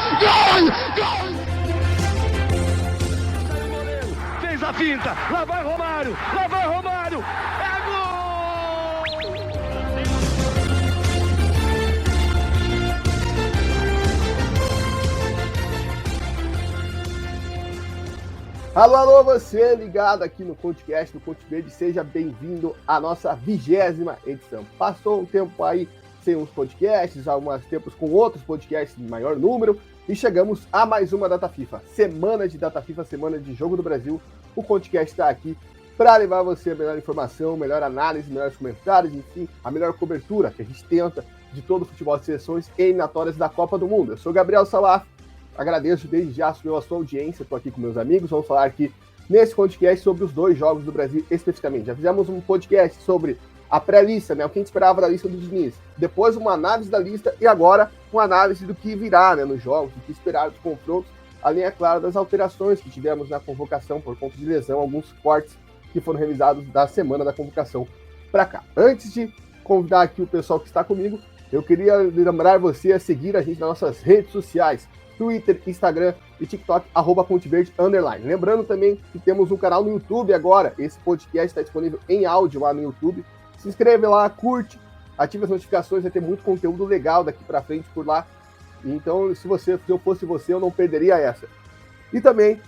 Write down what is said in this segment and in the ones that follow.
Gol! Fez a finta, lá vai Romário, é gol! Alô, você ligado aqui no podcast do Conte Verde, seja bem-vindo à nossa 20ª edição. Passou um tempo aí sem uns podcasts, alguns tempos com outros podcasts de maior número, e chegamos a mais uma Data FIFA. Semana de Data FIFA, semana de Jogo do Brasil. O podcast está aqui para levar a você a melhor informação, melhor análise, melhores comentários, enfim, a melhor cobertura que a gente tenta de todo o futebol de seleções e eliminatórias da Copa do Mundo. Eu sou Gabriel Salaf. Agradeço desde já a sua audiência, estou aqui com meus amigos, vamos falar aqui nesse podcast sobre os 2 jogos do Brasil especificamente. Já fizemos um podcast sobre a pré-lista, né, o que a gente esperava da lista do Diniz, depois uma análise da lista e agora uma análise do que virá, né, nos jogos, do que esperar dos confrontos, além, é claro, das alterações que tivemos na convocação por conta de lesão, alguns cortes que foram revisados da semana da convocação para cá. Antes de convidar aqui o pessoal que está comigo, eu queria lembrar você a seguir a gente nas nossas redes sociais, Twitter, Instagram e TikTok, @PonteVerde_. Lembrando também que temos um canal no YouTube agora. Esse podcast está disponível em áudio lá no YouTube. Se inscreve lá, curte, ative as notificações, vai ter muito conteúdo legal daqui para frente por lá. Então, se eu fosse você, eu não perderia essa. E também,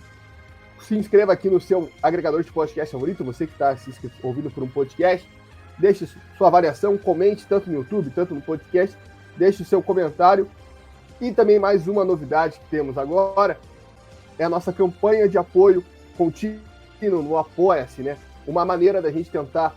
se inscreva aqui no seu agregador de podcast favorito, você que está se ouvindo por um podcast. Deixe sua avaliação, comente tanto no YouTube, tanto no podcast. Deixe o seu comentário. E também mais uma novidade que temos agora é a nossa campanha de apoio contínuo no Apoia-se, né? Uma maneira da gente tentar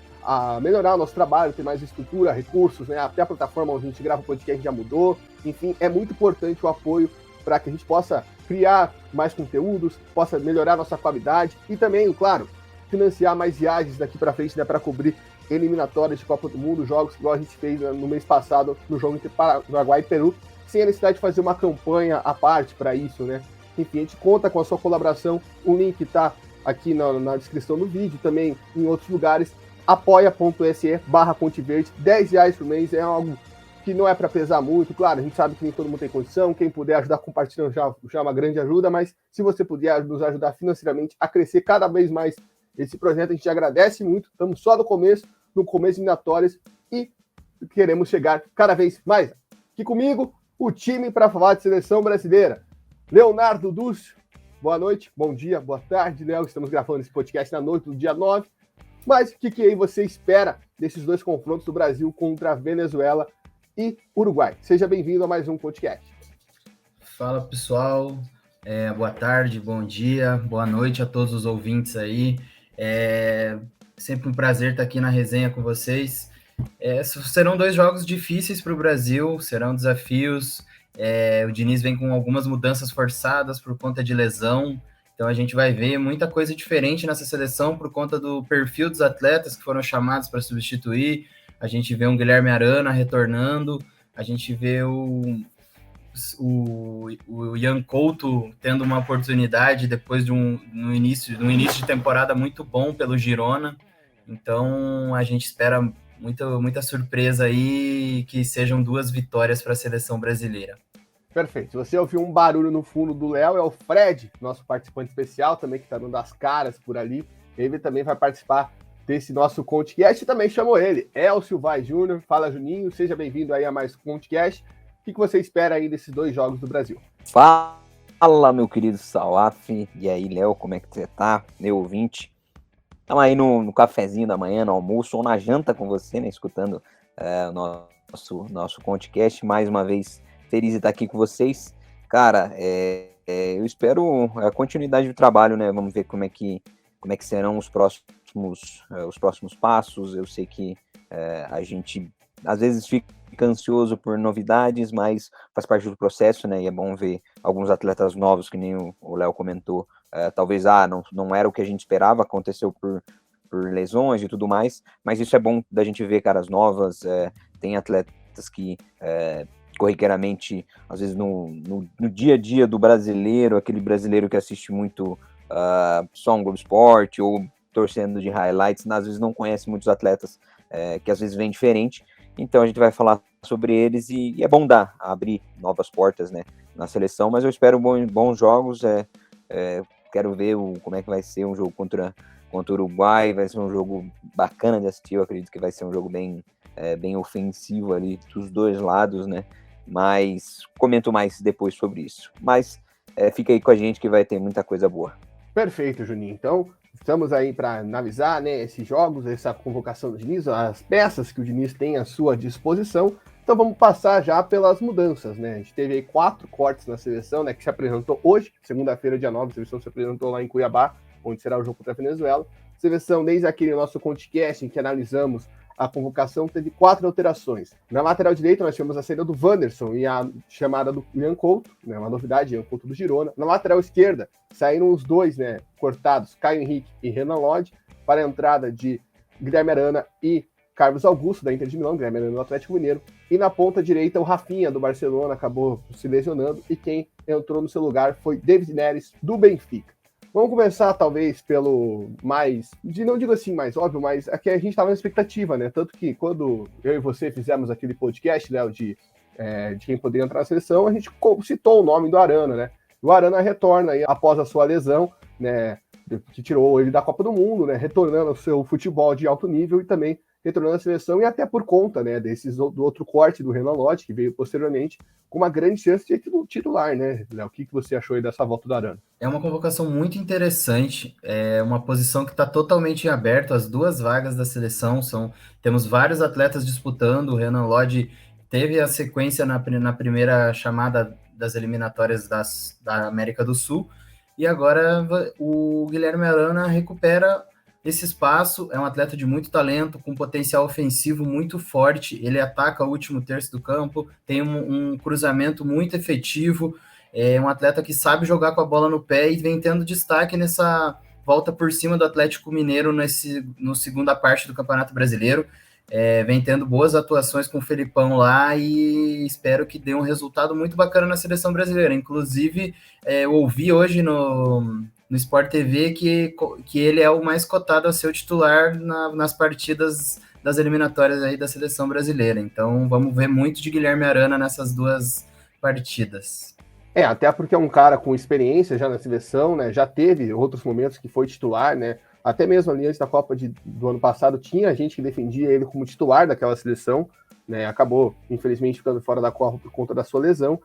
melhorar o nosso trabalho, ter mais estrutura, recursos, né? Até a plataforma onde a gente grava o podcast já mudou. Enfim, é muito importante o apoio para que a gente possa criar mais conteúdos, possa melhorar a nossa qualidade e também, claro, financiar mais viagens daqui para frente, né? Para cobrir eliminatórias de Copa do Mundo, jogos igual a gente fez no mês passado no jogo entre Paraguai e Peru, sem a necessidade de fazer uma campanha à parte para isso, né? Enfim, a gente conta com a sua colaboração, o link está aqui na descrição do vídeo, também em outros lugares, apoia.se/PonteVerde, R$10 por mês, é algo que não é para pesar muito, claro, a gente sabe que nem todo mundo tem condição, quem puder ajudar compartilhando já é uma grande ajuda, mas se você puder nos ajudar financeiramente a crescer cada vez mais esse projeto, a gente agradece muito, estamos só no começo eliminatórias e queremos chegar cada vez mais. Aqui comigo, o time para falar de seleção brasileira. Leonardo Dúcio, boa noite, bom dia, boa tarde, Léo. Estamos gravando esse podcast na noite do dia 9. Mas o que aí você espera desses 2 confrontos do Brasil contra a Venezuela e Uruguai? Seja bem-vindo a mais um podcast. Fala, pessoal. Boa tarde, bom dia, boa noite a todos os ouvintes aí. Sempre um prazer estar aqui na resenha com vocês. Serão 2 jogos difíceis para o Brasil, serão desafios. O Diniz vem com algumas mudanças forçadas por conta de lesão, então a gente vai ver muita coisa diferente nessa seleção por conta do perfil dos atletas que foram chamados para substituir. A gente vê um Guilherme Arana retornando, a gente vê o Ian Couto tendo uma oportunidade depois de um início de temporada muito bom pelo Girona. Então a gente espera muita surpresa aí, que sejam 2 vitórias para a seleção brasileira. Perfeito. Se você ouviu um barulho no fundo do Léo, é o Fred, nosso participante especial também, que está dando as caras por ali. Ele também vai participar desse nosso Contecast e também chamou ele, Elcio Vaz Júnior. Fala, Juninho, seja bem-vindo aí a mais um Contecast. O que você espera aí desses 2 jogos do Brasil? Fala, meu querido Salaf. E aí, Léo, como é que você tá? Meu ouvinte. Estamos aí no cafezinho da manhã, no almoço ou na janta com você, né? Escutando o nosso podcast. Mais uma vez, feliz de estar aqui com vocês. Cara, eu espero a continuidade do trabalho, né? Vamos ver como é que serão os próximos passos. Eu sei que a gente, às vezes, fica ansioso por novidades, mas faz parte do processo, né? E é bom ver alguns atletas novos, que nem o Léo comentou. Talvez não era o que a gente esperava, aconteceu por lesões e tudo mais, mas isso é bom da gente ver caras novas. Tem atletas que corriqueiramente, às vezes no dia a dia do brasileiro, aquele brasileiro que assiste muito só um Globo Esporte ou torcendo de highlights, às vezes não conhece muitos atletas que às vezes vêm diferente. Então a gente vai falar sobre eles e é bom abrir novas portas, né, na seleção, mas eu espero bons jogos, quero ver como é que vai ser um jogo contra o Uruguai, vai ser um jogo bacana de assistir, eu acredito que vai ser um jogo bem ofensivo ali dos dois lados, né, mas comento mais depois sobre isso, mas fica aí com a gente que vai ter muita coisa boa. Perfeito, Juninho, então estamos aí para analisar, né, esses jogos, essa convocação do Diniz, as peças que o Diniz tem à sua disposição. Então vamos passar já pelas mudanças, né? A gente teve aí 4 cortes na seleção, né, que se apresentou hoje, segunda-feira, dia 9, a seleção se apresentou lá em Cuiabá, onde será o jogo contra a Venezuela. A seleção, desde aquele nosso podcast em que analisamos a convocação, teve 4 alterações. Na lateral direita, nós tivemos a saída do Wanderson e a chamada do Ian Couto, né, uma novidade, Ian Couto do Girona. Na lateral esquerda, saíram os dois, né, cortados, Caio Henrique e Renan Lodge, para a entrada de Guilherme Arana e Carlos Augusto, da Inter de Milão, Guilherme Arana do Atlético Mineiro. E na ponta direita, o Rafinha, do Barcelona, acabou se lesionando, e quem entrou no seu lugar foi David Neres, do Benfica. Vamos começar, talvez, pelo mais, não digo assim mais óbvio, mas aqui a gente estava na expectativa, né? Tanto que quando eu e você fizemos aquele podcast, Léo, de quem poderia entrar na seleção, a gente citou o nome do Arana, né? O Arana retorna aí após a sua lesão, né? Que tirou ele da Copa do Mundo, né? Retornando ao seu futebol de alto nível e também retornando à seleção, e até por conta, né, do outro corte do Renan Lodge, que veio posteriormente, com uma grande chance de titular, né, Léo? O que você achou aí dessa volta do Arana? É uma convocação muito interessante, é uma posição que está totalmente em aberto, as 2 vagas da seleção, temos vários atletas disputando, o Renan Lodge teve a sequência na primeira chamada das eliminatórias da América do Sul, e agora o Guilherme Arana recupera esse espaço, é um atleta de muito talento, com potencial ofensivo muito forte, ele ataca o último terço do campo, tem um cruzamento muito efetivo, é um atleta que sabe jogar com a bola no pé e vem tendo destaque nessa volta por cima do Atlético Mineiro no segunda parte do Campeonato Brasileiro, vem tendo boas atuações com o Felipão lá e espero que dê um resultado muito bacana na seleção brasileira. Inclusive, eu ouvi hoje no Sport TV que ele é o mais cotado a ser o titular nas partidas das eliminatórias aí da seleção brasileira. Então vamos ver muito de Guilherme Arana nessas 2 partidas. Até porque é um cara com experiência já na seleção, né? Já teve outros momentos que foi titular, né? Até mesmo ali antes da Copa do ano passado, tinha gente que defendia ele como titular daquela seleção, né? Acabou, infelizmente, ficando fora da Copa por conta da sua lesão.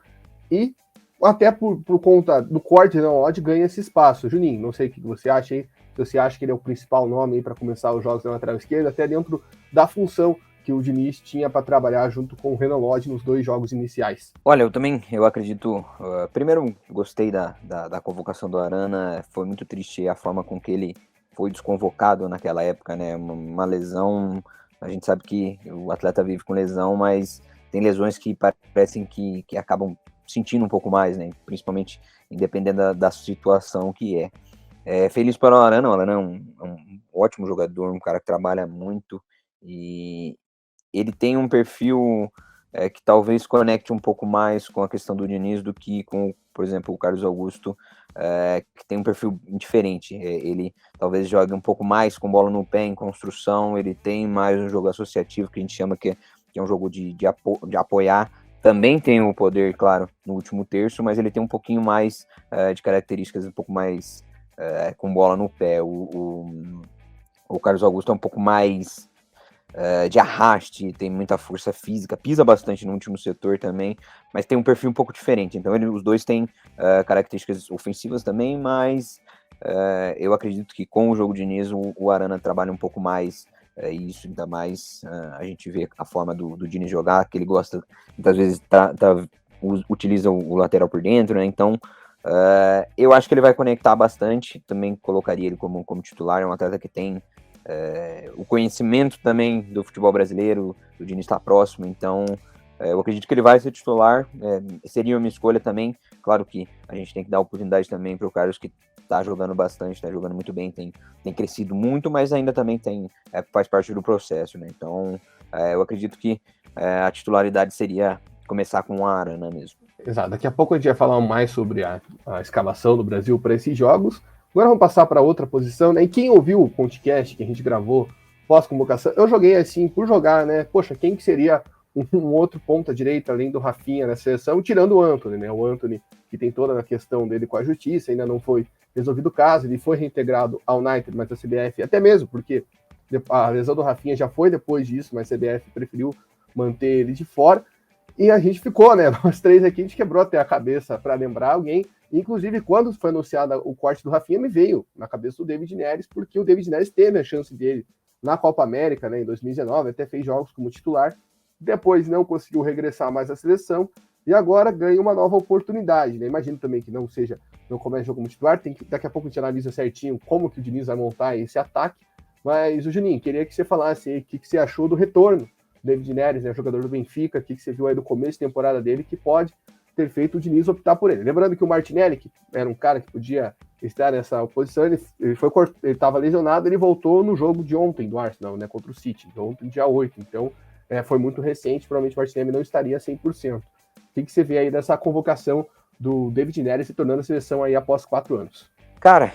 E até por conta do corte da Lodge, ganha esse espaço. Juninho, não sei o que você acha aí, se você acha que ele é o principal nome aí para começar os jogos da lateral esquerda, até dentro da função que o Diniz tinha para trabalhar junto com o Renan Lodge nos 2 jogos iniciais. Olha, eu acredito, primeiro gostei da convocação do Arana, foi muito triste a forma com que ele foi desconvocado naquela época, né, uma lesão, a gente sabe que o atleta vive com lesão, mas tem lesões que parecem que acabam sentindo um pouco mais, né, principalmente independendo da situação que é. Feliz para o Arana é um ótimo jogador, um cara que trabalha muito, e ele tem um perfil que talvez conecte um pouco mais com a questão do Diniz do que com, por exemplo, o Carlos Augusto, que tem um perfil diferente. Ele talvez jogue um pouco mais com bola no pé, em construção, ele tem mais um jogo associativo, que a gente chama que é um jogo de apoiar. Também tem o poder, claro, no último terço, mas ele tem um pouquinho mais de características, um pouco mais com bola no pé. O Carlos Augusto é um pouco mais de arraste, tem muita força física, pisa bastante no último setor também, mas tem um perfil um pouco diferente. Então os dois têm características ofensivas também, mas eu acredito que com o jogo de Diniz o Arana trabalha um pouco mais isso, ainda mais a gente vê a forma do Diniz jogar, que ele gosta, muitas vezes utiliza o lateral por dentro, né? Então eu acho que ele vai conectar bastante, também colocaria ele como titular, é um atleta que tem o conhecimento também do futebol brasileiro, o Diniz está próximo, então eu acredito que ele vai ser titular, seria uma escolha também. Claro que a gente tem que dar oportunidade também para o Carlos, que está jogando bastante, está jogando muito bem, tem crescido muito, mas ainda também faz parte do processo, né? Então eu acredito que a titularidade seria começar com a Arana mesmo. Exato, daqui a pouco a gente vai falar mais sobre a escalação do Brasil para esses jogos. Agora vamos passar para outra posição, né? E quem ouviu o podcast que a gente gravou pós-convocação, eu joguei assim, por jogar, né? Poxa, quem que seria um outro ponta-direita, além do Rafinha na seleção, tirando o Antony, né? O Antony, que tem toda a questão dele com a justiça, ainda não foi resolvido o caso, ele foi reintegrado ao United, mas a CBF, até mesmo porque a lesão do Rafinha já foi depois disso, mas a CBF preferiu manter ele de fora, e a gente ficou, né? Nós três aqui, a gente quebrou até a cabeça para lembrar alguém. Inclusive, quando foi anunciado o corte do Rafinha, me veio na cabeça o David Neres, porque o David Neres teve a chance dele na Copa América, né, em 2019, até fez jogos como titular, depois não conseguiu regressar mais à seleção, e agora ganha uma nova oportunidade, né? Imagino também que não comece jogo como titular, daqui a pouco a gente analisa certinho como que o Diniz vai montar esse ataque, mas, o Juninho, queria que você falasse aí o que você achou do retorno do David Neres, né, jogador do Benfica, o que você viu aí do começo de temporada dele, que pode ter feito o Diniz optar por ele. Lembrando que o Martinelli, que era um cara que podia estar nessa posição, ele estava lesionado, ele voltou no jogo de ontem do Arsenal, né, contra o City, ontem, dia 8, então foi muito recente, provavelmente o Martinelli não estaria 100%. O que você vê aí dessa convocação do David Neres se tornando a seleção aí após 4 anos? Cara,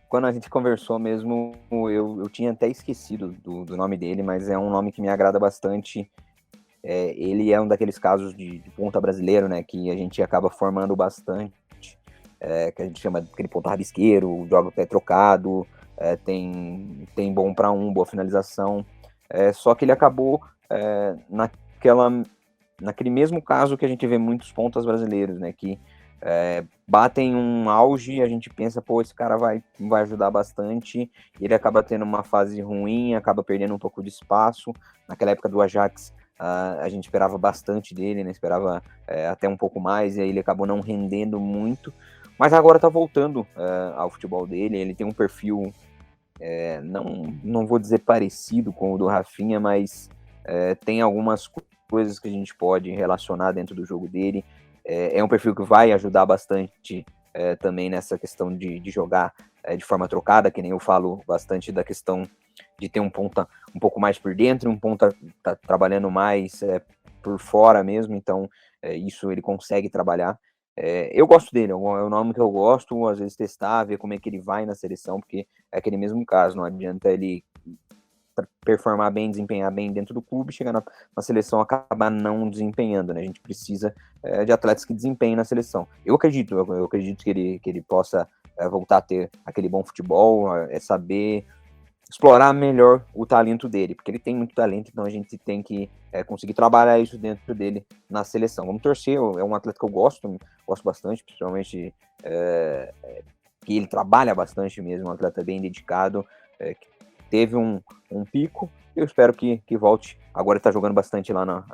quando a gente conversou mesmo, eu tinha até esquecido do nome dele, mas é um nome que me agrada bastante. Ele é um daqueles casos de ponta brasileiro, né, que a gente acaba formando bastante, que a gente chama de aquele ponta rabisqueiro, joga o pé trocado, tem bom para boa finalização, só que ele acabou naquele mesmo caso que a gente vê muitos pontas brasileiros, né, que batem um auge e a gente pensa, pô, esse cara vai ajudar bastante, e ele acaba tendo uma fase ruim, acaba perdendo um pouco de espaço. Naquela época do Ajax, a gente esperava bastante dele, né? Esperava até um pouco mais, e aí ele acabou não rendendo muito, mas agora tá voltando ao futebol dele. Ele tem um perfil, não vou dizer parecido com o do Rafinha, mas tem algumas coisas que a gente pode relacionar dentro do jogo dele. É um perfil que vai ajudar bastante também nessa questão de jogar de forma trocada, que nem eu falo bastante da questão de ter um ponta um pouco mais por dentro, um ponta tá trabalhando mais por fora mesmo, então isso ele consegue trabalhar. Eu gosto dele, é um nome que eu gosto, às vezes testar, ver como é que ele vai na seleção, porque é aquele mesmo caso, não adianta ele performar bem, desempenhar bem dentro do clube, chegar na seleção acabar não desempenhando, né? A gente precisa de atletas que desempenhem na seleção. Eu acredito que ele possa voltar a ter aquele bom futebol, saber explorar melhor o talento dele, porque ele tem muito talento, então a gente tem que conseguir trabalhar isso dentro dele na seleção. Vamos torcer, é um atleta que eu gosto bastante, principalmente que ele trabalha bastante mesmo, um atleta bem dedicado, que teve um pico. Eu espero que volte. Agora ele está jogando bastante lá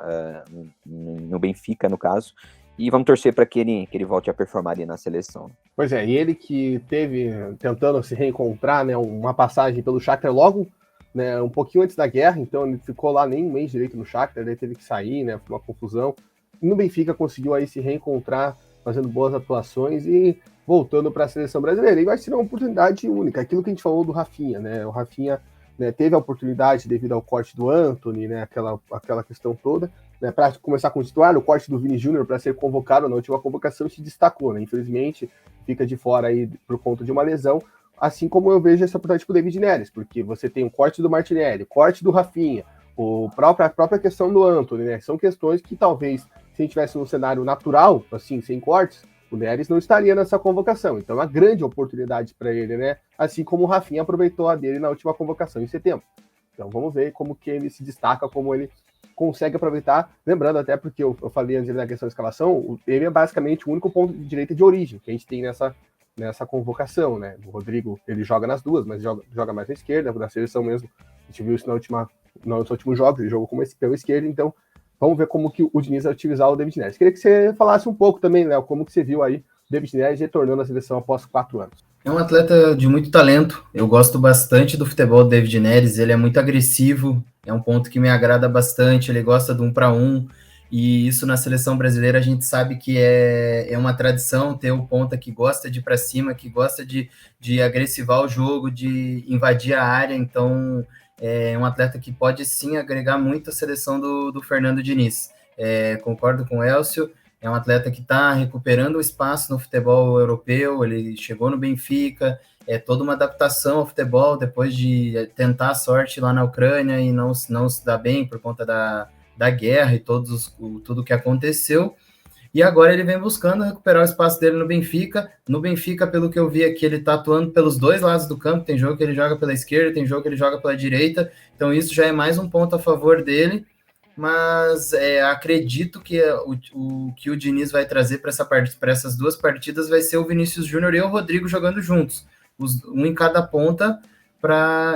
no Benfica, no caso, e vamos torcer para que ele volte a performar ali na seleção. Pois é, e ele que teve, tentando se reencontrar, né, uma passagem pelo Shakhtar logo, né, um pouquinho antes da guerra, então ele ficou lá nem um mês direito no Shakhtar, ele teve que sair, né, foi uma confusão. E no Benfica conseguiu aí se reencontrar, fazendo boas atuações e voltando para a seleção brasileira. E vai ser uma oportunidade única, aquilo que a gente falou do Rafinha, né, o Rafinha, né, teve a oportunidade devido ao corte do Antony, né, aquela questão toda, né, para começar com o titular, o corte do Vini Júnior para ser convocado na última convocação se destacou, né? Infelizmente fica de fora aí por conta de uma lesão, assim como eu vejo essa oportunidade para o David Neres, porque você tem o corte do Martinelli, o corte do Rafinha, a própria questão do Antony, né? São questões que talvez, se a gente tivesse num cenário natural, assim, sem cortes, o Neres não estaria nessa convocação. Então é uma grande oportunidade para ele, né? Assim como o Rafinha aproveitou a dele na última convocação em setembro. Então vamos ver como que ele se destaca, como ele consegue aproveitar. Lembrando até porque eu falei antes da questão da escalação, ele é basicamente o único ponto de direita de origem que a gente tem nessa convocação, né? O Rodrigo, ele joga nas duas, mas joga mais na esquerda, na seleção mesmo. A gente viu isso nos últimos jogos, ele jogou pela esquerda, então vamos ver como que o Diniz vai utilizar o David Neres. Queria que você falasse um pouco também, Léo, como que você viu aí o David Neres retornando à seleção após 4 anos. É um atleta de muito talento, eu gosto bastante do futebol do David Neres, ele é muito agressivo, é um ponto que me agrada bastante, ele gosta do 1 para 1, e isso na seleção brasileira a gente sabe que é uma tradição ter o ponta que gosta de ir para cima, que gosta de agressivar o jogo, de invadir a área, então é um atleta que pode sim agregar muito a seleção do Fernando Diniz. Concordo com o Elcio, é um atleta que está recuperando o espaço no futebol europeu, ele chegou no Benfica, toda uma adaptação ao futebol depois de tentar a sorte lá na Ucrânia e não se dar bem por conta da guerra e tudo que aconteceu. E agora ele vem buscando recuperar o espaço dele no Benfica. No Benfica, pelo que eu vi aqui, ele está atuando pelos dois lados do campo. Tem jogo que ele joga pela esquerda, tem jogo que ele joga pela direita. Então isso já é mais um ponto a favor dele. Mas acredito que o que o Diniz vai trazer para essas duas partidas vai ser o Vinícius Júnior e o Rodrigo jogando juntos. Um em cada ponta,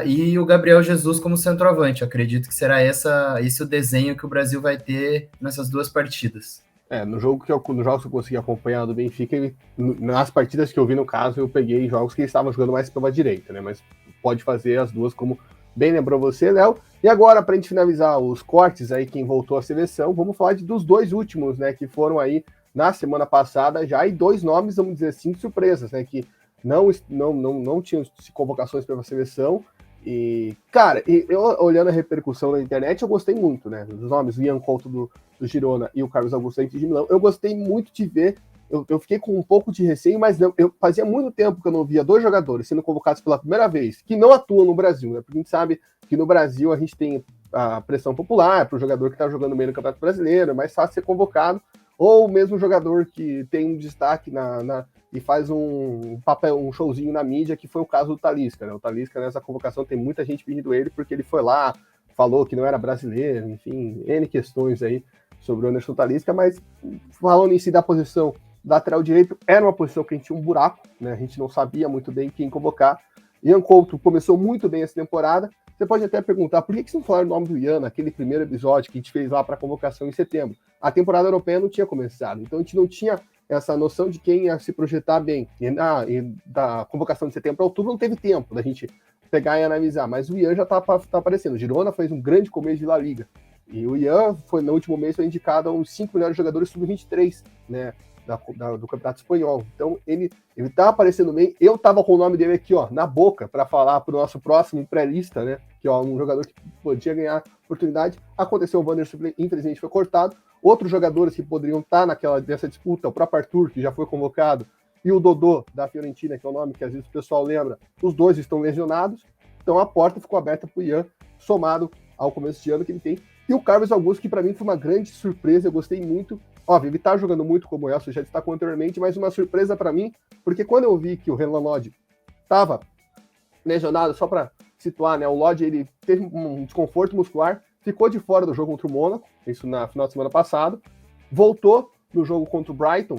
e o Gabriel Jesus como centroavante. Acredito que será esse o desenho que o Brasil vai ter nessas duas partidas. Nos jogos que eu consegui acompanhar do Benfica, nas partidas que eu vi, no caso, eu peguei jogos que eles estavam jogando mais pela direita, né? Mas pode fazer as duas, como bem lembrou você, Léo. E agora, para a gente finalizar os cortes aí, quem voltou à seleção, vamos falar dos dois últimos, né? Que foram aí na semana passada já, e dois nomes, vamos dizer assim, surpresas, né? Que não tinham convocações para a seleção. E, cara, eu olhando a repercussão na internet, eu gostei muito, né? Dos nomes, o Ian Couto do Girona e o Carlos Augusto da Inter de Milão. Eu gostei muito de ver, eu fiquei com um pouco de receio, mas eu fazia muito tempo que eu não via dois jogadores sendo convocados pela primeira vez, que não atuam no Brasil, né? Porque a gente sabe que no Brasil a gente tem a pressão popular para o jogador que está jogando bem no Campeonato Brasileiro, é mais fácil ser convocado, ou mesmo jogador que tem um destaque e faz um showzinho na mídia, que foi o caso do Talisca, né? O Talisca, nessa convocação, tem muita gente pedindo ele, porque ele foi lá, falou que não era brasileiro, enfim, N questões aí sobre o Anderson Talisca, mas falando em si da posição lateral direito, era uma posição que a gente tinha um buraco, né? A gente não sabia muito bem quem convocar. Ian Couto começou muito bem essa temporada. Você pode até perguntar, por que vocês não falaram o nome do Ian naquele primeiro episódio que a gente fez lá para a convocação em setembro? A temporada europeia não tinha começado, então a gente não tinha essa noção de quem ia se projetar bem. E da convocação de setembro para outubro não teve tempo da gente pegar e analisar, mas o Ian já tá aparecendo. O Girona fez um grande começo de La Liga, e o Ian no último mês foi indicado a uns 5 melhores jogadores sub-23, né, do Campeonato Espanhol. Então ele tá aparecendo bem. Eu tava com o nome dele aqui, ó, na boca, para falar pro nosso próximo pré-lista, né, que ó, um jogador que podia ganhar oportunidade. Aconteceu, o Wanderson, infelizmente, foi cortado. Outros jogadores que poderiam estar nessa disputa, o próprio Arthur, que já foi convocado, e o Dodô, da Fiorentina, que é o nome que às vezes o pessoal lembra, os dois estão lesionados, então a porta ficou aberta para o Ian, somado ao começo de ano que ele tem. E o Carlos Augusto, que para mim foi uma grande surpresa, eu gostei muito. Óbvio, ele tá jogando muito, como o Elcio já destacou anteriormente, mas uma surpresa para mim, porque quando eu vi que o Renan Lodge estava lesionado, só para situar, né, o Lodge ele teve um desconforto muscular, ficou de fora do jogo contra o Mônaco, isso na final de semana passada, voltou no jogo contra o Brighton,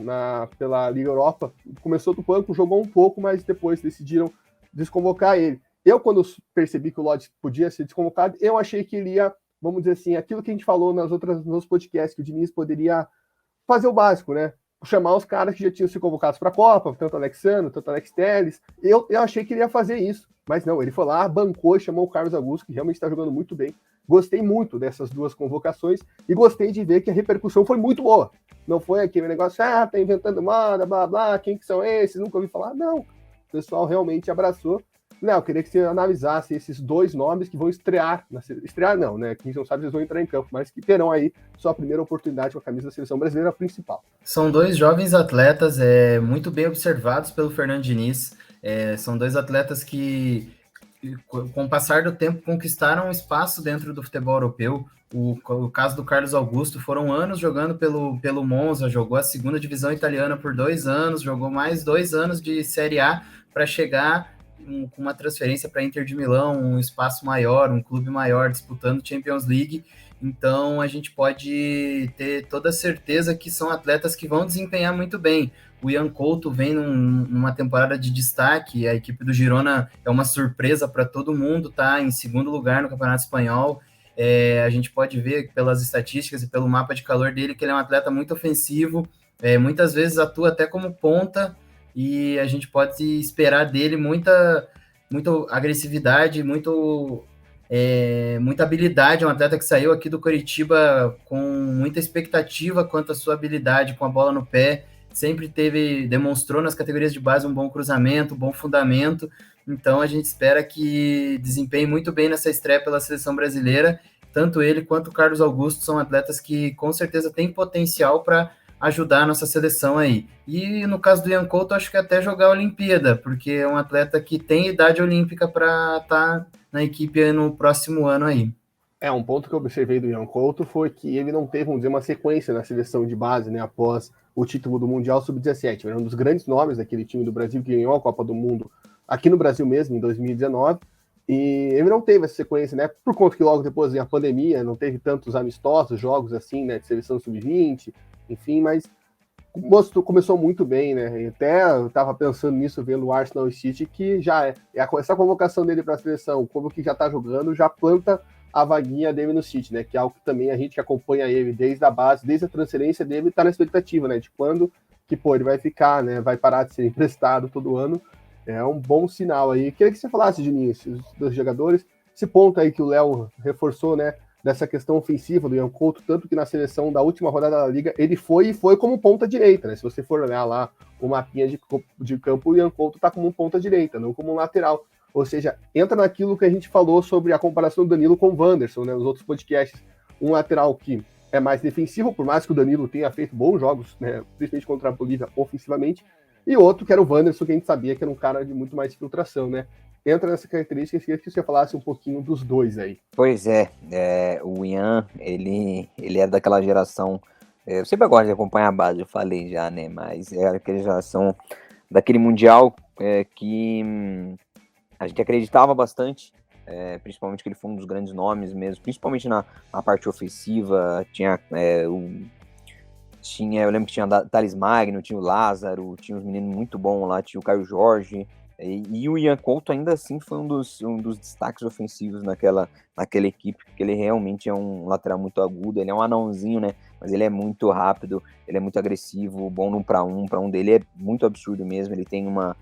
pela Liga Europa, começou do banco, jogou um pouco, mas depois decidiram desconvocar ele. Eu, quando percebi que o Lodge podia ser desconvocado, eu achei que ele ia, vamos dizer assim, aquilo que a gente falou nos outros podcasts, que o Diniz poderia fazer o básico, né? Chamar os caras que já tinham sido convocados para a Copa, tanto o Alexandre, tanto o Alex Telles. Eu achei que ele ia fazer isso, mas não, ele foi lá, bancou e chamou o Carlos Augusto, que realmente está jogando muito bem. Gostei muito dessas duas convocações e gostei de ver que a repercussão foi muito boa. Não foi aquele negócio, tá inventando moda, blá, blá, quem que são esses? Nunca ouvi falar. Não, o pessoal realmente abraçou. Léo, eu queria que você analisasse esses dois nomes que vão estrear. Estrear não, né? Quem não sabe, eles vão entrar em campo, mas que terão aí sua primeira oportunidade com a camisa da seleção brasileira principal. São dois jovens atletas muito bem observados pelo Fernando Diniz. São dois atletas que, com o passar do tempo, conquistaram um espaço dentro do futebol europeu. O caso do Carlos Augusto, foram anos jogando pelo Monza, jogou a segunda divisão italiana por 2 anos, jogou mais 2 anos de Série A para chegar com uma transferência para Inter de Milão, um espaço maior, um clube maior, disputando Champions League. Então a gente pode ter toda a certeza que são atletas que vão desempenhar muito bem. O Ian Couto vem numa temporada de destaque, a equipe do Girona é uma surpresa para todo mundo, tá em segundo lugar no Campeonato Espanhol. A gente pode ver pelas estatísticas e pelo mapa de calor dele que ele é um atleta muito ofensivo, muitas vezes atua até como ponta, e a gente pode esperar dele muita agressividade, muita habilidade. É um atleta que saiu aqui do Coritiba com muita expectativa quanto à sua habilidade com a bola no pé, sempre demonstrou nas categorias de base um bom cruzamento, um bom fundamento. Então a gente espera que desempenhe muito bem nessa estreia pela seleção brasileira. Tanto ele quanto o Carlos Augusto são atletas que com certeza têm potencial para ajudar a nossa seleção aí. E no caso do Ian Couto, acho que até jogar a Olimpíada, porque é um atleta que tem idade olímpica para estar na equipe no próximo ano aí. Um ponto que eu observei do Ian Couto foi que ele não teve, vamos dizer, uma sequência na seleção de base, né, após o título do Mundial Sub-17. Era um dos grandes nomes daquele time do Brasil que ganhou a Copa do Mundo aqui no Brasil mesmo, em 2019, e ele não teve essa sequência, né, por conta que logo depois veio a pandemia, não teve tantos amistosos, jogos assim, né, de seleção Sub-20, enfim, mas começou muito bem, né? E até eu estava pensando nisso vendo o Arsenal e City, que já essa convocação dele para a seleção, como que já está jogando, já planta a vaguinha dele no City, né? Que é algo que também a gente que acompanha ele desde a base, desde a transferência dele, está na expectativa, né? De quando que ele vai ficar, né? Vai parar de ser emprestado todo ano. É um bom sinal aí. Queria que você falasse, Juninho, dos jogadores, esse ponto aí que o Léo reforçou, né? Dessa questão ofensiva do Ian Couto, tanto que na seleção da última rodada da Liga, ele foi como ponta direita, né? Se você for olhar lá o mapinha de campo, o Ian Couto tá como ponta direita, não como um lateral. Ou seja, entra naquilo que a gente falou sobre a comparação do Danilo com o Wanderson, né? Nos outros podcasts. Um lateral que é mais defensivo, por mais que o Danilo tenha feito bons jogos, né? Principalmente contra a Bolívia, ofensivamente. E outro que era o Wanderson, que a gente sabia que era um cara de muito mais filtração, né? Entra nessa característica, queria que você falasse um pouquinho dos dois aí. Pois é, o Ian, ele é daquela geração, eu sempre gosto de acompanhar a base, eu falei já, né, mas é aquela geração daquele Mundial que a gente acreditava bastante, principalmente que ele foi um dos grandes nomes mesmo, principalmente na parte ofensiva, eu lembro que tinha Thales Magno, tinha o Lázaro, tinha uns meninos muito bons lá, tinha o Caio Jorge, e o Ian Couto ainda assim foi um dos destaques ofensivos naquela equipe, porque ele realmente é um lateral muito agudo, ele é um anãozinho, né, mas ele é muito rápido, ele é muito agressivo, bom no 1 para 1 dele é muito absurdo mesmo, ele tem uma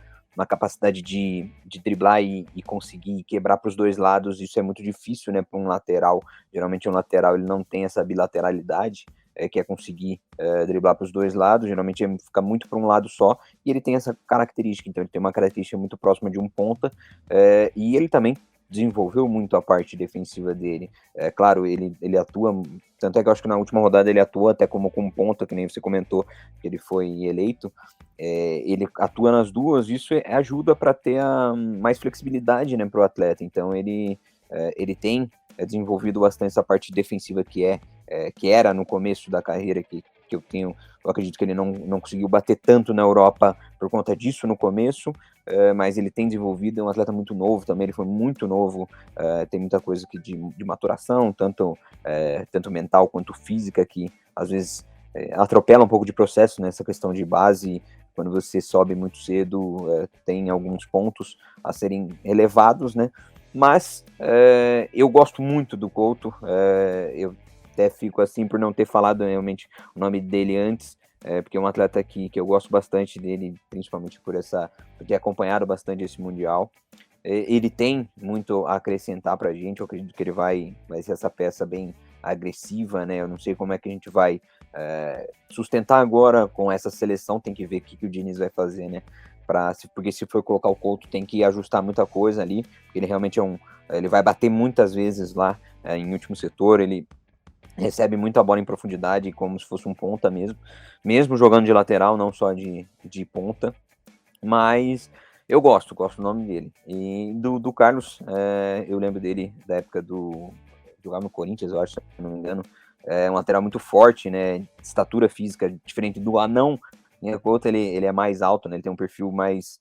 capacidade de driblar e conseguir quebrar para os dois lados, isso é muito difícil, né, para um lateral, geralmente um lateral ele não tem essa bilateralidade, que é conseguir driblar para os dois lados, geralmente fica muito para um lado só, e ele tem essa característica, então ele tem uma característica muito próxima de um ponta, e ele também desenvolveu muito a parte defensiva dele. Claro, ele atua, tanto é que eu acho que na última rodada ele atua até como com ponta, que nem você comentou, que ele foi eleito, ele atua nas duas, isso ajuda para ter mais flexibilidade, né, para o atleta, então ele tem desenvolvido bastante essa parte defensiva que era no começo da carreira, que eu acredito que ele não conseguiu bater tanto na Europa por conta disso no começo, mas ele tem desenvolvido, é um atleta muito novo também, ele foi muito novo, tem muita coisa aqui de maturação, tanto mental quanto física, que às vezes atropela um pouco de processo nessa questão de base, quando você sobe muito cedo, tem alguns pontos a serem elevados, né? Mas eu gosto muito do Couto, eu até fico assim por não ter falado realmente o nome dele antes, porque é um atleta que eu gosto bastante dele, principalmente por ter acompanhado bastante esse Mundial. Ele tem muito a acrescentar pra gente, eu acredito que ele vai ser essa peça bem agressiva, né? Eu não sei como é que a gente vai sustentar agora com essa seleção, tem que ver o que o Diniz vai fazer, né? Porque se for colocar o Couto tem que ajustar muita coisa ali, porque ele realmente ele vai bater muitas vezes lá em último setor, ele recebe muita bola em profundidade, como se fosse um ponta mesmo jogando de lateral, não só de ponta, mas eu gosto do nome dele. E do Carlos, eu lembro dele da época jogava no Corinthians, eu acho, se não me engano, é um lateral muito forte, né, estatura física, diferente do anão, né, o Couto, ele é mais alto, né, ele tem um perfil mais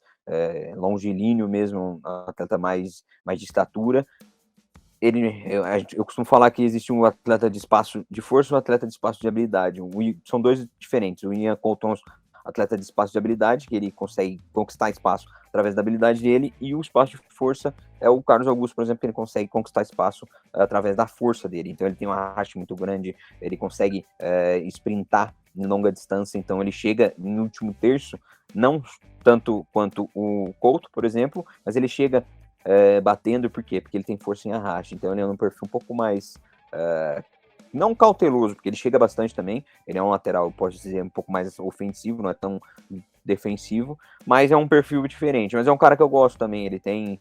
longilíneo mesmo, um atleta mais de estatura. Eu costumo falar que existe um atleta de espaço de força e um atleta de espaço de habilidade. São dois diferentes. O Ian Couto é um atleta de espaço de habilidade, que ele consegue conquistar espaço através da habilidade dele, e o espaço de força é o Carlos Augusto, por exemplo, que ele consegue conquistar espaço através da força dele. Então ele tem uma arraste muito grande, ele consegue sprintar em longa distância, então ele chega em último terço, não tanto quanto o Couto, por exemplo, mas ele chega batendo, por quê? Porque ele tem força em arraste, então ele é um perfil um pouco mais não cauteloso, porque ele chega bastante também, ele é um lateral, pode dizer, um pouco mais ofensivo, não é tão defensivo, mas é um perfil diferente, mas é um cara que eu gosto também, ele tem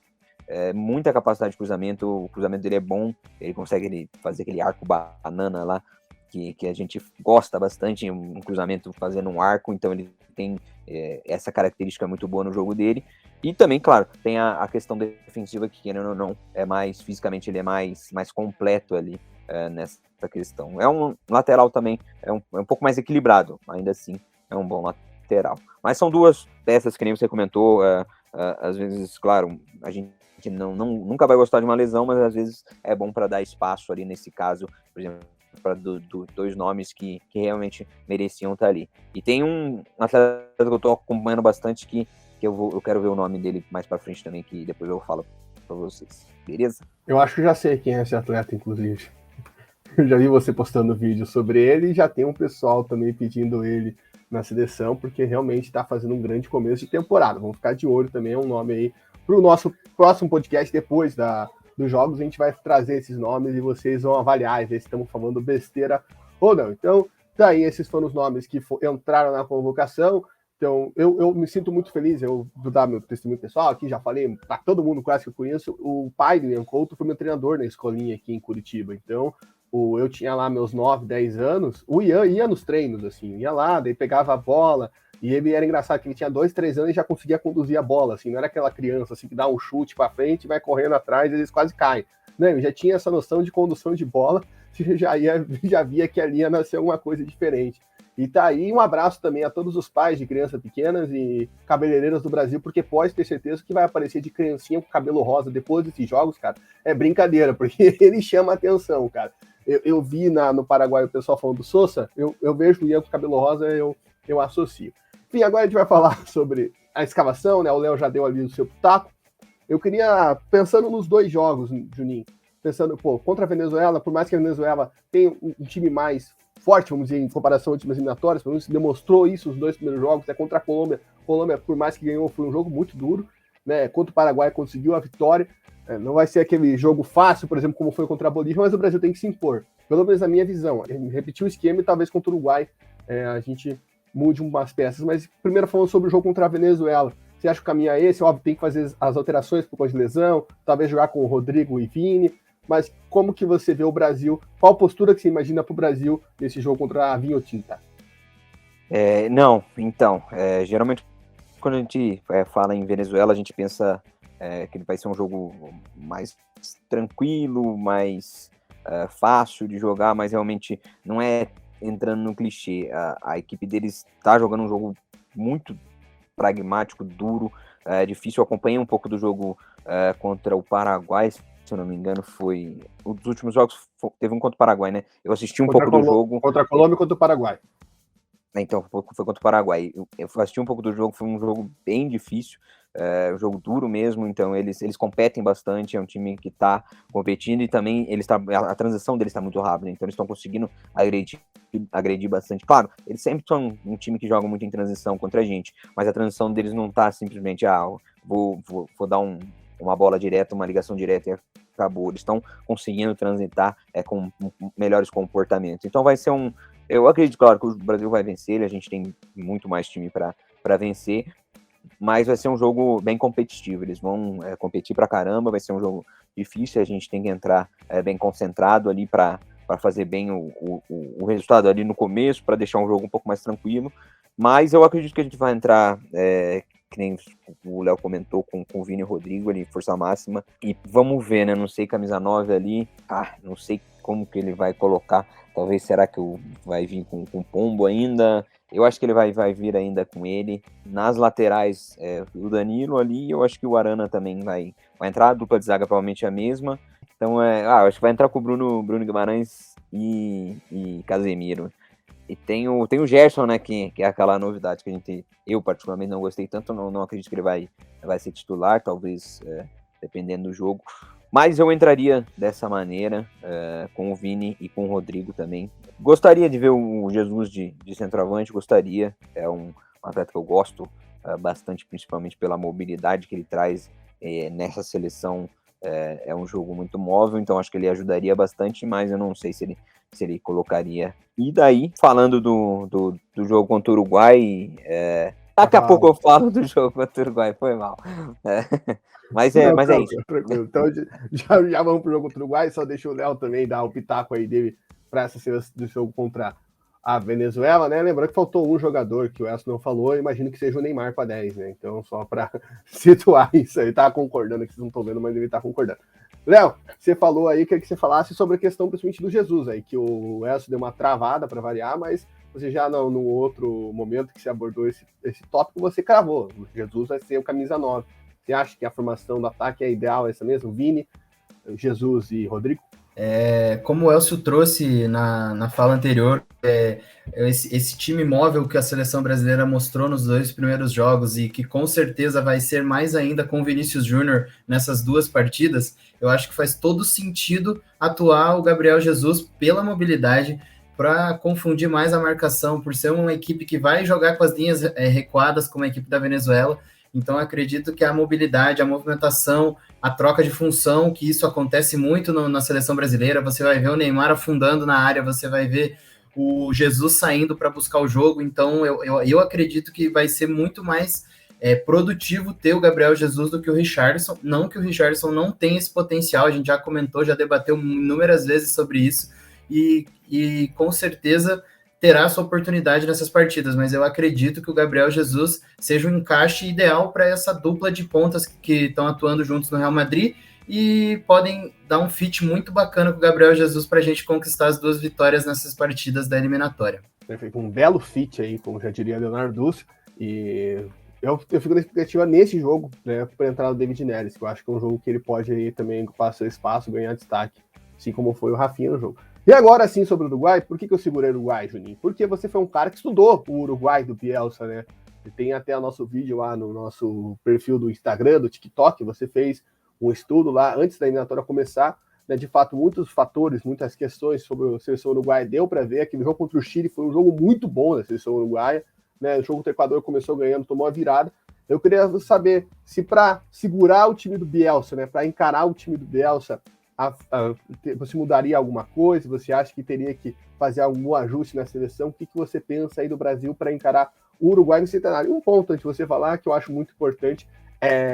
muita capacidade de cruzamento, o cruzamento dele é bom, ele consegue fazer aquele arco banana lá, que a gente gosta bastante, um cruzamento fazendo um arco, então ele tem essa característica muito boa no jogo dele. E também, claro, tem a questão defensiva que, querendo ou não, fisicamente ele é mais completo ali nessa questão. É um lateral também, é um pouco mais equilibrado, ainda assim é um bom lateral. Mas são duas peças que nem você comentou, às vezes, claro, a gente nunca vai gostar de uma lesão, mas às vezes é bom para dar espaço ali nesse caso, por exemplo, para dois nomes que realmente mereciam estar ali. E tem um atleta que eu estou acompanhando bastante que eu quero ver o nome dele mais para frente também, que depois eu falo para vocês. Beleza? Eu acho que já sei quem é esse atleta, inclusive. Eu já vi você postando vídeo sobre ele e já tem um pessoal também pedindo ele na seleção, porque realmente está fazendo um grande começo de temporada. Vamos ficar de olho também, é um nome aí para o nosso próximo podcast, depois dos jogos, a gente vai trazer esses nomes e vocês vão avaliar e ver se estamos falando besteira ou não. Então, daí esses foram os nomes que entraram na convocação. Então, eu me sinto muito feliz, eu vou dar meu testemunho pessoal aqui, já falei para todo mundo quase que eu conheço, o pai do Ian Couto foi meu treinador na escolinha aqui em Curitiba, então eu tinha lá meus 9, 10 anos, o Ian ia nos treinos, assim, ia lá, daí pegava a bola, e ele era engraçado, que ele tinha 2, 3 anos e já conseguia conduzir a bola, assim, não era aquela criança assim, que dá um chute para frente, vai correndo atrás e eles quase caem. Não, eu já tinha essa noção de condução de bola, já via que ali ia nascer alguma coisa diferente. E tá aí um abraço também a todos os pais de crianças pequenas e cabeleireiras do Brasil, porque pode ter certeza que vai aparecer de criancinha com cabelo rosa depois desses jogos, cara. É brincadeira, porque ele chama a atenção, cara. Eu vi no Paraguai o pessoal falando do Sousa, eu vejo o Ian com cabelo rosa, eu associo. Enfim, agora a gente vai falar sobre a escalação, né? O Léo já deu ali o seu pitaco. Eu queria, pensando nos dois jogos, Juninho, pensando, contra a Venezuela, por mais que a Venezuela tenha um time mais forte, vamos dizer, em comparação a times eliminatórios, pelo menos demonstrou isso os dois primeiros jogos, contra a Colômbia. A Colômbia, por mais que ganhou, foi um jogo muito duro, né? Contra o Paraguai conseguiu a vitória. Não vai ser aquele jogo fácil, por exemplo, como foi contra a Bolívia, mas o Brasil tem que se impor. Pelo menos na minha visão. Repetir o esquema e talvez contra o Uruguai a gente mude umas peças. Mas primeiro falando sobre o jogo contra a Venezuela. Você acha que o caminho é esse? Óbvio, tem que fazer as alterações por causa de lesão, talvez jogar com o Rodrigo e Vini. Mas como que você vê o Brasil? Qual postura que você imagina para o Brasil nesse jogo contra a Vinotinta? Geralmente quando a gente fala em Venezuela, a gente pensa que ele vai ser um jogo mais tranquilo, mais fácil de jogar, mas realmente não é entrando no clichê. A equipe deles está jogando um jogo muito pragmático, duro, difícil. Eu acompanhei um pouco do jogo contra o Paraguai, se eu não me engano, foi... Os últimos jogos, teve um contra o Paraguai, né? Eu assisti um pouco do jogo... Contra a Colômbia e contra o Paraguai. Então, foi contra o Paraguai. Eu assisti um pouco do jogo, foi um jogo bem difícil, um jogo duro mesmo, então eles competem bastante, é um time que está competindo e também a transição deles está muito rápida, então eles estão conseguindo agredir bastante. Claro, eles sempre são um time que joga muito em transição contra a gente, mas a transição deles não está simplesmente, vou dar uma bola direta, uma ligação direta e acabou. Eles estão conseguindo transitar com melhores comportamentos. Então vai ser eu acredito, claro, que o Brasil vai vencer, a gente tem muito mais time para vencer, mas vai ser um jogo bem competitivo, eles vão competir pra caramba, vai ser um jogo difícil, a gente tem que entrar bem concentrado ali para fazer bem o resultado ali no começo, para deixar um jogo um pouco mais tranquilo, mas eu acredito que a gente vai entrar, que nem o Léo comentou, com o Vini e o Rodrigo ali, força máxima, e vamos ver, né, não sei, camisa 9 ali, não sei como que ele vai colocar, talvez será que vai vir com o Pombo ainda, eu acho que ele vai vir ainda com ele, nas laterais o Danilo ali, eu acho que o Arana também vai entrar, a dupla de zaga provavelmente é a mesma, então eu acho que vai entrar com o Bruno Guimarães e Casemiro. E tem o Gerson, né, que é aquela novidade que eu particularmente não gostei tanto, não acredito que ele vai ser titular, talvez dependendo do jogo. Mas eu entraria dessa maneira, com o Vini e com o Rodrigo também. Gostaria de ver o Jesus de centroavante, gostaria. É um atleta que eu gosto bastante, principalmente pela mobilidade que ele traz nessa seleção. É um jogo muito móvel, então acho que ele ajudaria bastante, mas eu não sei se ele colocaria. E daí, falando do jogo contra o Uruguai, daqui a pouco eu falo do jogo contra o Uruguai, foi mal. Mas é isso. Tranquilo. Então já vamos pro jogo contra o Uruguai, só deixa o Léo também dar o pitaco aí dele para essa do jogo contra a Venezuela, né? Lembrando que faltou um jogador que o Elcio não falou, imagino que seja o Neymar com a 10, né? Então, só para situar isso aí, tá concordando, que vocês não estão vendo, mas ele tá concordando. Léo, você falou aí, queria que você falasse sobre a questão principalmente do Jesus aí, que o Elcio deu uma travada para variar, mas você já no outro momento que você abordou esse tópico, você cravou. O Jesus vai ser o camisa 9. Você acha que a formação do ataque é ideal, essa mesmo? Vini, Jesus e Rodrigo? Como o Elcio trouxe na fala anterior, esse time móvel que a seleção brasileira mostrou nos 2 primeiros jogos e que com certeza vai ser mais ainda com o Vinícius Júnior nessas 2 partidas, eu acho que faz todo sentido atuar o Gabriel Jesus pela mobilidade, para confundir mais a marcação, por ser uma equipe que vai jogar com as linhas recuadas como a equipe da Venezuela. Então, acredito que a mobilidade, a movimentação, a troca de função, que isso acontece muito na seleção brasileira, você vai ver o Neymar afundando na área, você vai ver o Jesus saindo para buscar o jogo. Então, eu acredito que vai ser muito mais produtivo ter o Gabriel Jesus do que o Richarlison. Não que o Richarlison não tenha esse potencial, a gente já comentou, já debateu inúmeras vezes sobre isso, e com certeza terá sua oportunidade nessas partidas, mas eu acredito que o Gabriel Jesus seja um encaixe ideal para essa dupla de pontas que estão atuando juntos no Real Madrid e podem dar um fit muito bacana com o Gabriel Jesus para a gente conquistar as 2 vitórias nessas partidas da eliminatória. Perfeito, um belo fit aí, como já diria Leonardo Dúcio, e eu fico na expectativa nesse jogo, né, para entrar no David Neres, que eu acho que é um jogo que ele pode aí também ocupar seu espaço, ganhar destaque, assim como foi o Rafinha no jogo. E agora sim sobre o Uruguai, por que eu segurei o Uruguai, Juninho? Porque você foi um cara que estudou o Uruguai do Bielsa, né? E tem até o nosso vídeo lá no nosso perfil do Instagram, do TikTok, você fez um estudo lá antes da eliminatória começar, né? De fato, muitos fatores, muitas questões sobre a seleção uruguaia deu para ver. Aquele jogo contra o Chile foi um jogo muito bom da seleção uruguaia, né? O jogo contra o Equador começou ganhando, tomou a virada. Eu queria saber se para segurar o time do Bielsa, né? Para encarar o time do Bielsa, você mudaria alguma coisa? Você acha que teria que fazer algum ajuste na seleção? O que você pensa aí do Brasil para encarar o Uruguai no Centenário? Um ponto antes de você falar que eu acho muito importante,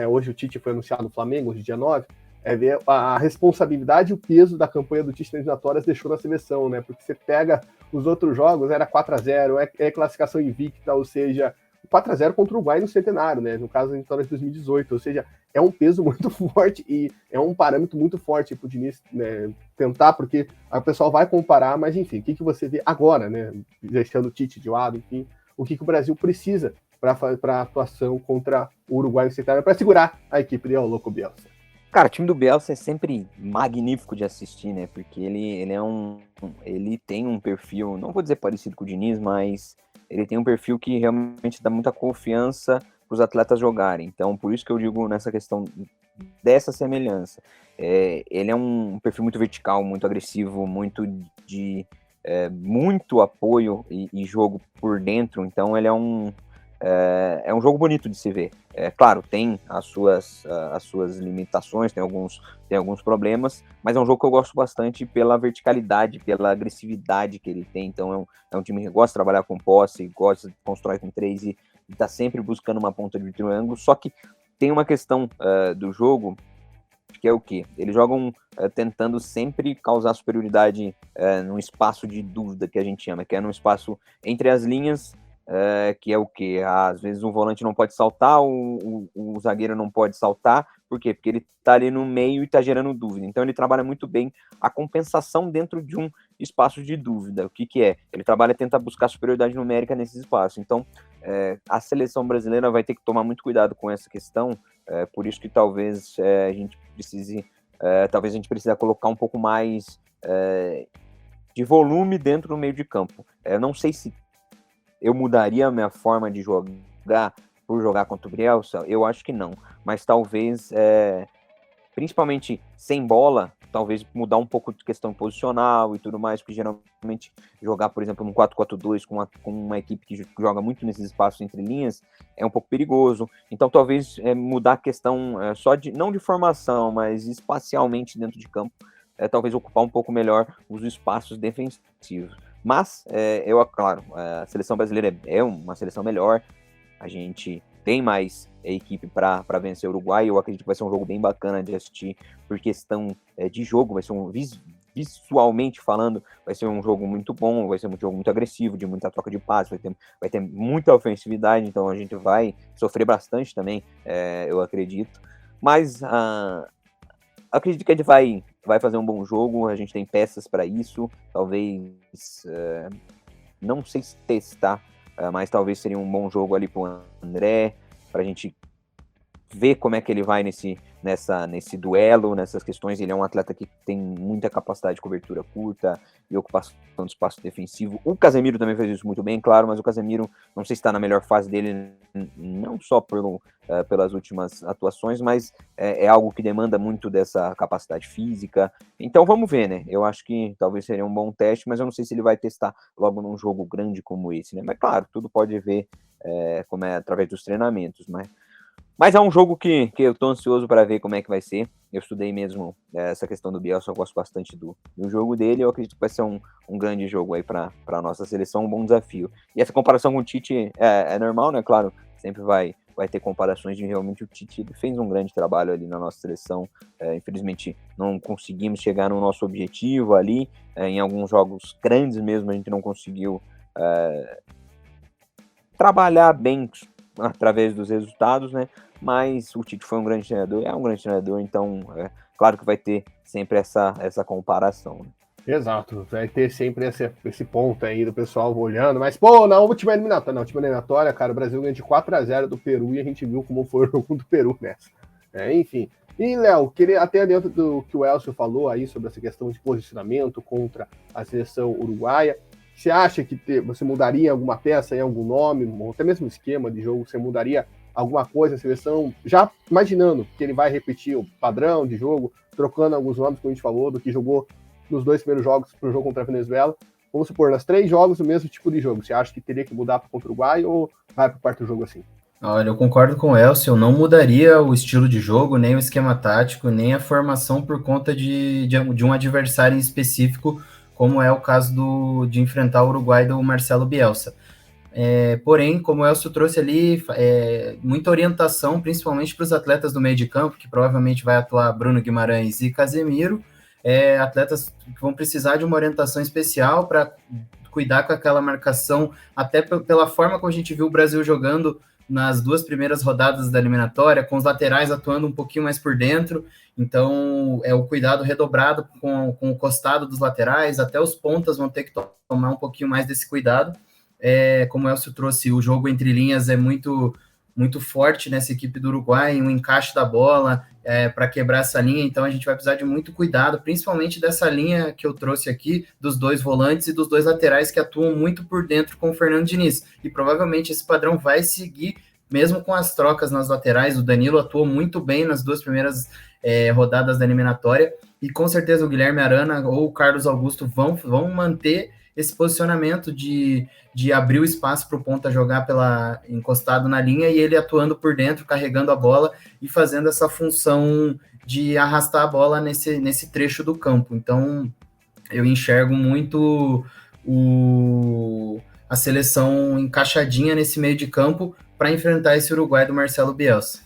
hoje o Tite foi anunciado no Flamengo, hoje dia 9, é ver a responsabilidade e o peso da campanha do Tite nas eliminatórias deixou na seleção, né? Porque você pega os outros jogos, era 4-0, é classificação invicta, ou seja, 4-0 contra o Uruguai no Centenário, né? No caso da vitória de 2018, ou seja, é um peso muito forte e é um parâmetro muito forte para o Diniz, né, tentar, porque o pessoal vai comparar, mas enfim, o que você vê agora, né? Deixando o Tite de lado, enfim, o que o Brasil precisa para a atuação contra o Uruguai no Centenário para segurar a equipe de Louco Bielsa? Cara, o time do Bielsa é sempre magnífico de assistir, né? Porque ele tem um perfil, não vou dizer parecido com o Diniz, mas ele tem um perfil que realmente dá muita confiança para os atletas jogarem. Então, por isso que eu digo nessa questão dessa semelhança. Ele é um perfil muito vertical, muito agressivo, muito muito apoio e jogo por dentro. Então, ele é um jogo bonito de se ver. Claro, tem as suas limitações, tem alguns problemas, mas é um jogo que eu gosto bastante pela verticalidade, pela agressividade que ele tem. Então é um time que gosta de trabalhar com posse, gosta de constrói com 3 e está sempre buscando uma ponta de triângulo. Só que tem uma questão do jogo, que é o quê? Eles jogam tentando sempre causar superioridade num espaço de dúvida, que a gente chama, que é num espaço entre as linhas, que é o quê? Às vezes o volante não pode saltar, o zagueiro não pode saltar. Por quê? Porque ele está ali no meio e está gerando dúvida. Então ele trabalha muito bem a compensação dentro de um espaço de dúvida. O que é? Ele trabalha e tenta buscar superioridade numérica nesse espaço. Então a seleção brasileira vai ter que tomar muito cuidado com essa questão. Por isso que talvez a gente precise colocar um pouco mais de volume dentro do meio de campo. Não sei se eu mudaria a minha forma de jogar por jogar contra o Bielsa? Eu acho que não. Mas talvez, principalmente sem bola, talvez mudar um pouco de questão posicional e tudo mais, porque geralmente jogar, por exemplo, num 4-4-2 com uma equipe que joga muito nesses espaços entre linhas é um pouco perigoso. Então talvez mudar a questão não de formação, mas espacialmente dentro de campo, talvez ocupar um pouco melhor os espaços defensivos. Mas, claro, a seleção brasileira é uma seleção melhor, a gente tem mais equipe para vencer o Uruguai. Eu acredito que vai ser um jogo bem bacana de assistir, por questão de jogo, vai ser visualmente falando, vai ser um jogo muito bom, vai ser um jogo muito agressivo, de muita troca de passes, vai ter muita ofensividade, então a gente vai sofrer bastante também, eu acredito. Mas acredito que a gente vai fazer um bom jogo, a gente tem peças para isso, talvez, não sei se testar, mas talvez seria um bom jogo ali pro André, pra gente ver como é que ele vai nesse duelo, nessas questões. Ele é um atleta que tem muita capacidade de cobertura curta e ocupação do espaço defensivo. O Casemiro também fez isso muito bem, claro, mas o Casemiro não sei se está na melhor fase dele, não só pelas últimas atuações, mas é algo que demanda muito dessa capacidade física. Então vamos ver, né? Eu acho que talvez seria um bom teste, mas eu não sei se ele vai testar logo num jogo grande como esse, né? Mas claro, tudo pode ver como é através dos treinamentos, mas é um jogo que eu tô ansioso para ver como é que vai ser. Eu estudei mesmo essa questão do Bielsa, eu gosto bastante do jogo dele. Eu acredito que vai ser um grande jogo aí para a nossa seleção, um bom desafio. E essa comparação com o Tite é normal, né? Claro, sempre vai ter comparações de realmente o Tite fez um grande trabalho ali na nossa seleção. Infelizmente, não conseguimos chegar no nosso objetivo ali. Em alguns jogos grandes mesmo, a gente não conseguiu trabalhar bem através dos resultados, né? Mas o Tite foi um grande treinador, então claro que vai ter sempre essa comparação, né? Exato, vai ter sempre esse ponto aí do pessoal olhando, mas pô, na última eliminatória, cara, o Brasil ganhou de 4-0 do Peru e a gente viu como foi o jogo do Peru nessa. Enfim. E, Léo, queria até dentro do que o Elcio falou aí sobre essa questão de posicionamento contra a seleção uruguaia, você acha que você mudaria alguma peça em algum nome, ou até mesmo esquema de jogo, você mudaria alguma coisa na seleção, já imaginando que ele vai repetir o padrão de jogo, trocando alguns nomes, como a gente falou, do que jogou nos 2 primeiros jogos para o jogo contra a Venezuela? Vamos supor, nas 3 jogos, o mesmo tipo de jogo. Você acha que teria que mudar para contra o Uruguai ou vai para o quarto jogo assim? Olha, eu concordo com o Elcio, eu não mudaria o estilo de jogo, nem o esquema tático, nem a formação por conta de um adversário em específico, como é o caso de enfrentar o Uruguai do Marcelo Bielsa. Porém, como o Elcio trouxe ali, muita orientação, principalmente para os atletas do meio de campo, que provavelmente vai atuar Bruno Guimarães e Casemiro, atletas que vão precisar de uma orientação especial para cuidar com aquela marcação, até pela forma como a gente viu o Brasil jogando nas 2 primeiras rodadas da eliminatória, com os laterais atuando um pouquinho mais por dentro, então o cuidado redobrado com o costado dos laterais, até os pontas vão ter que tomar um pouquinho mais desse cuidado. Como o Elcio trouxe, o jogo entre linhas é muito, muito forte nessa equipe do Uruguai, um encaixe da bola para quebrar essa linha, então a gente vai precisar de muito cuidado, principalmente dessa linha que eu trouxe aqui, dos 2 volantes e dos 2 laterais que atuam muito por dentro com o Fernando Diniz, e provavelmente esse padrão vai seguir, mesmo com as trocas nas laterais. O Danilo atuou muito bem nas 2 primeiras rodadas da eliminatória, e com certeza o Guilherme Arana ou o Carlos Augusto vão manter esse posicionamento de abrir o espaço para o ponta jogar encostado na linha e ele atuando por dentro, carregando a bola e fazendo essa função de arrastar a bola nesse trecho do campo. Então, eu enxergo muito a seleção encaixadinha nesse meio de campo para enfrentar esse Uruguai do Marcelo Bielsa.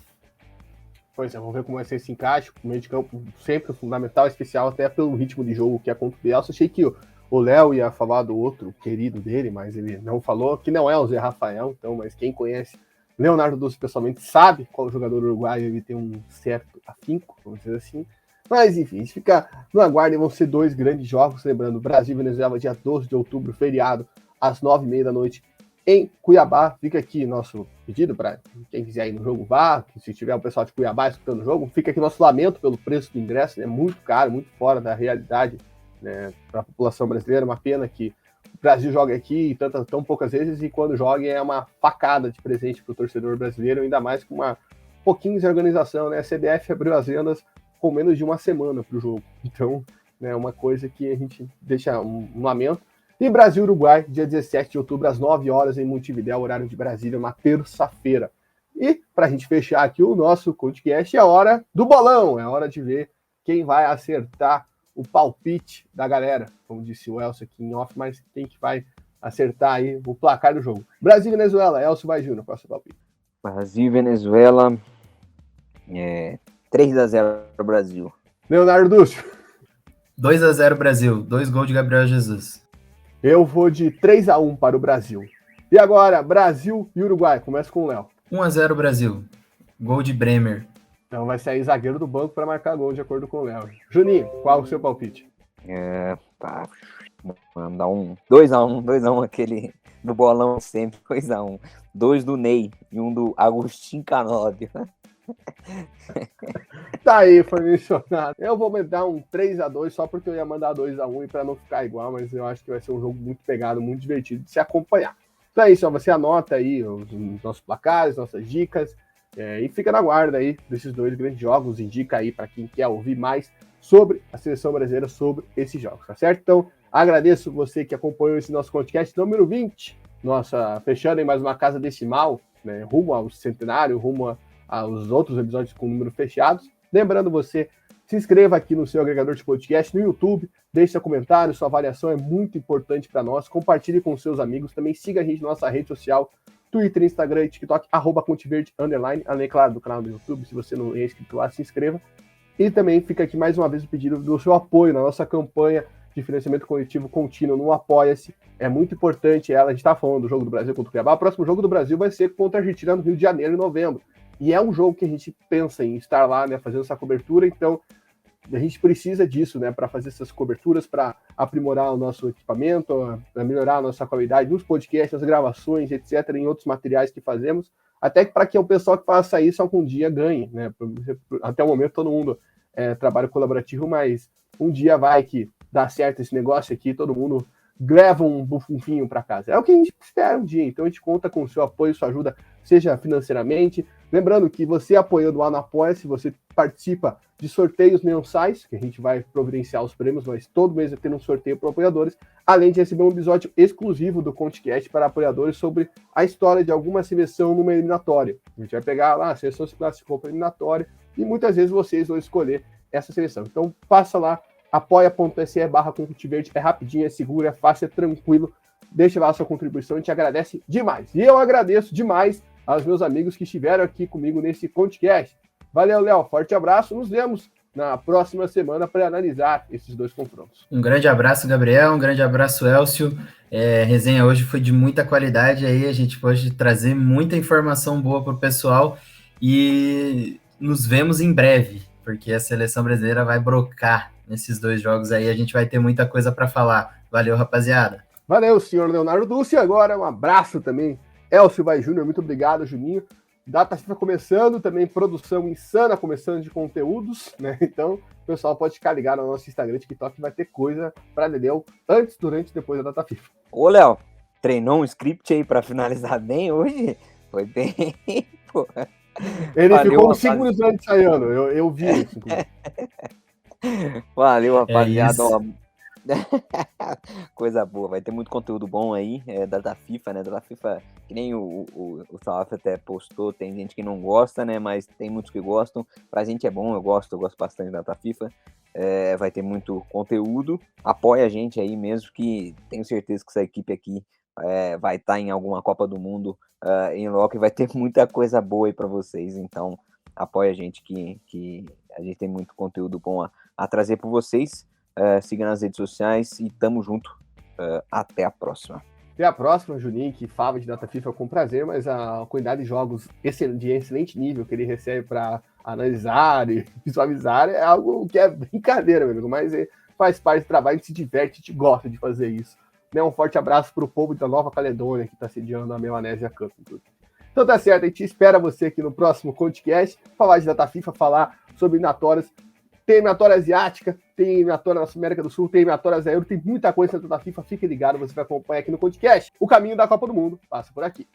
Pois é, vamos ver como vai ser esse encaixe. O meio de campo sempre fundamental, especial até pelo ritmo de jogo que é contra o Bielsa. Achei que o Léo ia falar do outro querido dele, mas ele não falou, que não é o Zé Rafael, então, mas quem conhece Leonardo Dulce pessoalmente sabe qual jogador uruguaio ele tem um certo afinco, vamos dizer assim. Mas enfim, a gente fica no aguardo, vão ser 2 grandes jogos, lembrando, Brasil e Venezuela, dia 12 de outubro, feriado, às 9h30 da noite, em Cuiabá. Fica aqui nosso pedido para quem quiser ir no jogo, vá, se tiver o pessoal de Cuiabá escutando o jogo, fica aqui nosso lamento pelo preço do ingresso, né, muito caro, muito fora da realidade, né, para a população brasileira. Uma pena que o Brasil joga aqui tão poucas vezes e quando joga é uma facada de presente para o torcedor brasileiro, ainda mais com uma pouquinho de organização, né? A CBF abriu as vendas com menos de uma semana para o jogo, então é uma coisa que a gente deixa um lamento. E Brasil-Uruguai, dia 17 de outubro, às 9h em Montevidéu, horário de Brasília, uma terça-feira. E para a gente fechar aqui o nosso podcast, é a hora do bolão, é hora de ver quem vai acertar o palpite da galera, como disse o Elcio aqui em off, mas quem que vai acertar aí o placar do jogo? Brasil e Venezuela, Elcio vai Júnior, qual é o seu palpite? Brasil e Venezuela, 3-0 Brasil. Leonardo Dúcio. 2-0 Brasil, 2 gols de Gabriel Jesus. Eu vou de 3-1 para o Brasil. E agora, Brasil e Uruguai. Começa com o Léo. 1-0 Brasil, gol de Bremer. Então vai sair zagueiro do banco para marcar gol, de acordo com o Léo. Juninho, qual o seu palpite? Tá. Mandar 2-1 aquele do bolão sempre, 2-1. 2 do Ney e 1 do Agostinho Canóbio. Tá aí, foi mencionado. Eu vou mandar um 3-2 só porque eu ia mandar 2-1 e para não ficar igual, mas eu acho que vai ser um jogo muito pegado, muito divertido de se acompanhar. Então é isso, ó, você anota aí os nossos placares, nossas dicas, e fica na guarda aí desses dois grandes jogos. Indica aí para quem quer ouvir mais sobre a seleção brasileira, sobre esses jogos, tá certo? Então, agradeço você que acompanhou esse nosso podcast número 20, fechando em mais uma casa decimal, né, rumo ao centenário, rumo aos outros episódios com número fechados. Lembrando você, se inscreva aqui no seu agregador de podcast, no YouTube, deixe seu comentário, sua avaliação é muito importante para nós, compartilhe com seus amigos, também siga a gente na nossa rede social, Twitter, Instagram e TikTok, @ConteVerde_, além, claro, do canal do YouTube. Se você não é inscrito lá, se inscreva. E também fica aqui mais uma vez o pedido do seu apoio na nossa campanha de financiamento coletivo contínuo no Apoia-se. É muito importante ela. A gente está falando do jogo do Brasil contra o Cuiabá. O próximo jogo do Brasil vai ser contra a Argentina no Rio de Janeiro, em novembro. E é um jogo que a gente pensa em estar lá, né, fazendo essa cobertura. Então, a gente precisa disso, né, para fazer essas coberturas, para aprimorar o nosso equipamento, para melhorar a nossa qualidade nos podcasts, nas gravações, etc., em outros materiais que fazemos. Até para que o pessoal que faça isso algum dia ganhe, né? Até o momento todo mundo trabalha colaborativo, mas um dia vai que dá certo esse negócio aqui, todo mundo leva um bufunfinho para casa. É o que a gente espera um dia, então a gente conta com o seu apoio, sua ajuda, seja financeiramente. Lembrando que você apoiando lá no Apoia-se, você participa de sorteios mensais, que a gente vai providenciar os prêmios, mas todo mês vai ter um sorteio para apoiadores, além de receber um episódio exclusivo do ConteCast para apoiadores sobre a história de alguma seleção numa eliminatória. A gente vai pegar lá, a seleção se classificou para a eliminatória, e muitas vezes vocês vão escolher essa seleção. Então passa lá, apoia.se/ConteVerde, é rapidinho, é seguro, é fácil, é tranquilo, deixa lá a sua contribuição, a gente agradece demais. E eu agradeço demais aos meus amigos que estiveram aqui comigo nesse ConteCast. Valeu, Léo, forte abraço, nos vemos na próxima semana para analisar esses dois confrontos. Um grande abraço, Gabriel, um grande abraço, Elcio. A resenha hoje foi de muita qualidade aí, a gente pode trazer muita informação boa para o pessoal e nos vemos em breve, porque a seleção brasileira vai brocar nesses dois jogos aí, a gente vai ter muita coisa para falar. Valeu, rapaziada. Valeu, senhor Leonardo Dulce, e agora um abraço também, Elcio Vai Júnior, muito obrigado, Juninho. Data FIFA começando, também produção insana começando de conteúdos, né? Então, o pessoal pode ficar ligado no nosso Instagram, TikTok, vai ter coisa para Dedéu antes, durante e depois da data FIFA. Ô, Léo, treinou um script aí para finalizar bem hoje? Foi bem, pô. Ele ficou uns 5 minutos antes ensaiando, eu vi isso. Valeu, rapaziada. Coisa boa, vai ter muito conteúdo bom aí, da FIFA, né? Da FIFA, que nem o Salaf até postou, tem gente que não gosta, né? Mas tem muitos que gostam. Pra gente é bom, eu gosto bastante da FIFA. Vai ter muito conteúdo. Apoia a gente aí mesmo, que tenho certeza que essa equipe aqui vai estar em alguma Copa do Mundo em loco e vai ter muita coisa boa aí pra vocês. Então, apoia a gente que a gente tem muito conteúdo bom a trazer para vocês. Siga nas redes sociais e tamo junto. Até a próxima. Até a próxima, Juninho, que fala de data FIFA com prazer, mas a quantidade de jogos de excelente nível que ele recebe para analisar e visualizar é algo que é brincadeira, meu amigo, mas faz parte do trabalho, a gente se diverte, a gente gosta de fazer isso. Um forte abraço para o povo da Nova Caledônia que está sediando a Melanésia Cup. Então tá certo, a gente espera você aqui no próximo ConteCast, falar de data FIFA, falar sobre eliminatórias. Tem eliminatória asiática, tem eliminatória da América do Sul, tem eliminatória Euro, tem muita coisa dentro da FIFA. Fique ligado, você vai acompanhar aqui no ConteCast. O caminho da Copa do Mundo passa por aqui.